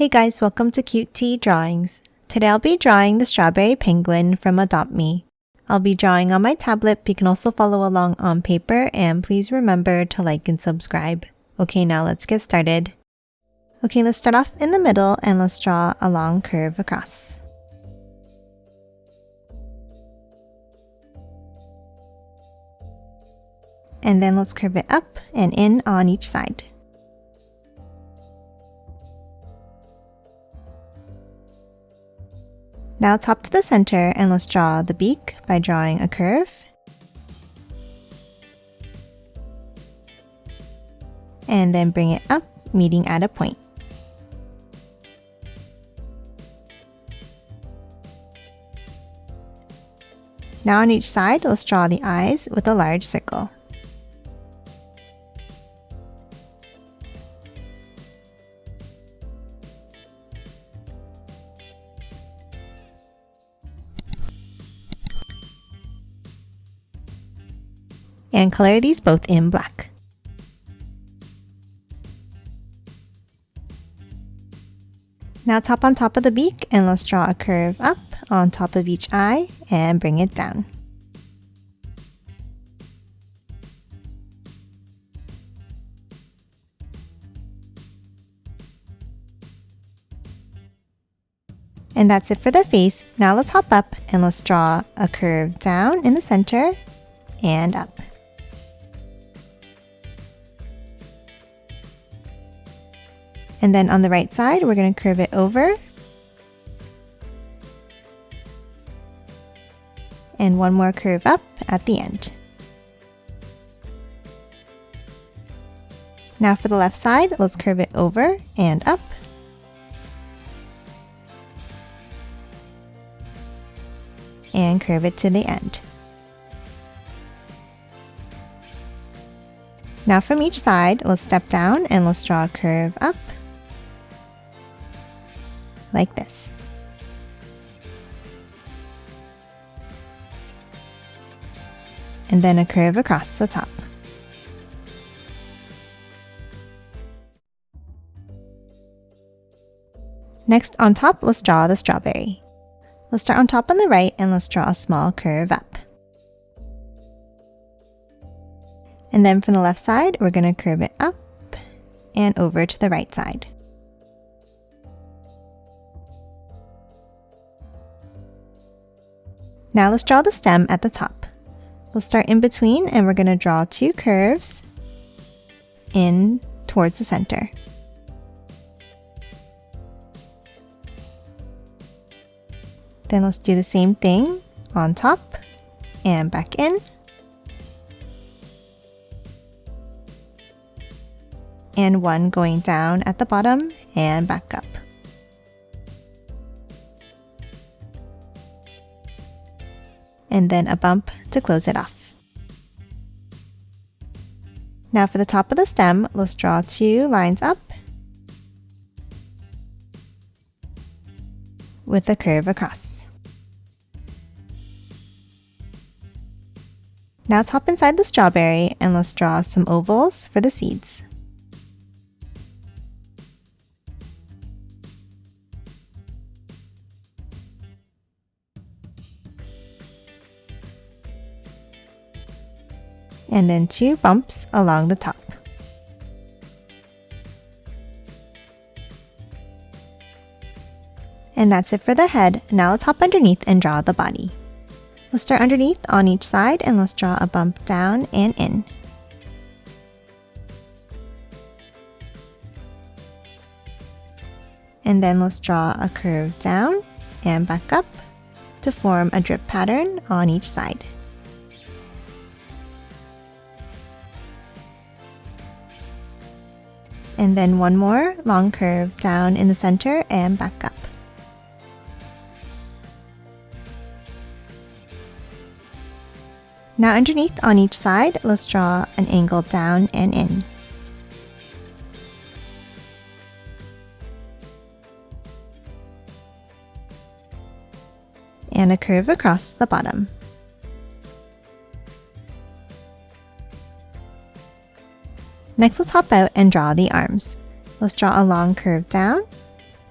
Hey guys, welcome to Cute Tea Drawings. Today I'll be drawing the strawberry penguin from Adopt Me. I'll be drawing on my tablet, but you can also follow along on paper, and please remember to like and subscribe. Okay, now let's get started. Okay, let's start off in the middle and let's draw a long curve across. And then let's curve it up and in on each side. Now top to the center and let's draw the beak by drawing a curve. And then bring it up, meeting at a point. Now on each side, let's draw the eyes with a large circle. And color these both in black. Now tap on top of the beak and let's draw a curve up on top of each eye and bring it down. And that's it for the face. Now let's hop up and let's draw a curve down in the center and up. And then on the right side, we're going to curve it over. And one more curve up at the end. Now for the left side, let's curve it over and up. And curve it to the end. Now from each side, let's step down and let's draw a curve up. Like this. And then a curve across the top. Next, on top, let's draw the strawberry. Let's start on top on the right and let's draw a small curve up. And then from the left side, we're going to curve it up and over to the right side. Now let's draw the stem at the top. Let's start in between and we're going to draw two curves in towards the center. Then let's do the same thing on top and back in. And one going down at the bottom and back up. And then a bump to close it off. Now for the top of the stem, let's draw two lines up with a curve across. Now top inside the strawberry and let's draw some ovals for the seeds. And then two bumps along the top. And that's it for the head. Now let's hop underneath and draw the body. Let's start underneath on each side and let's draw a bump down and in. And then let's draw a curve down and back up to form a drip pattern on each side. And then one more long curve down in the center and back up. Now underneath on each side, let's draw an angle down and in. And a curve across the bottom. Next, let's hop out and draw the arms. Let's draw a long curve down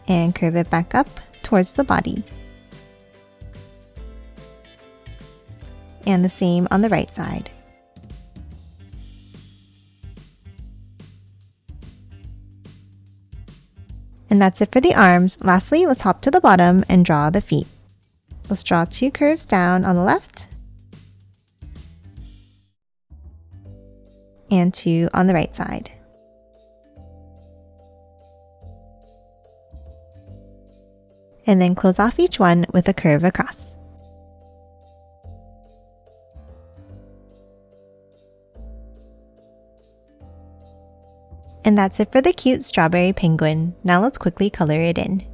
and curve it back up towards the body. And the same on the right side. And that's it for the arms. Lastly, let's hop to the bottom and draw the feet. Let's draw 2 curves down on the left and 2 on the right side. And then close off each one with a curve across. And that's it for the cute strawberry penguin. Now let's quickly color it in.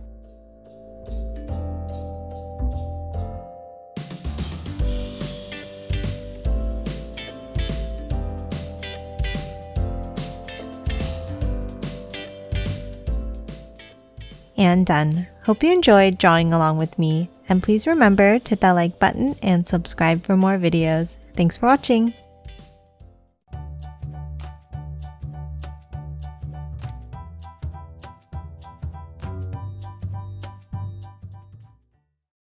And done. Hope you enjoyed drawing along with me, and please remember to hit that like button and subscribe for more videos. Thanks for watching!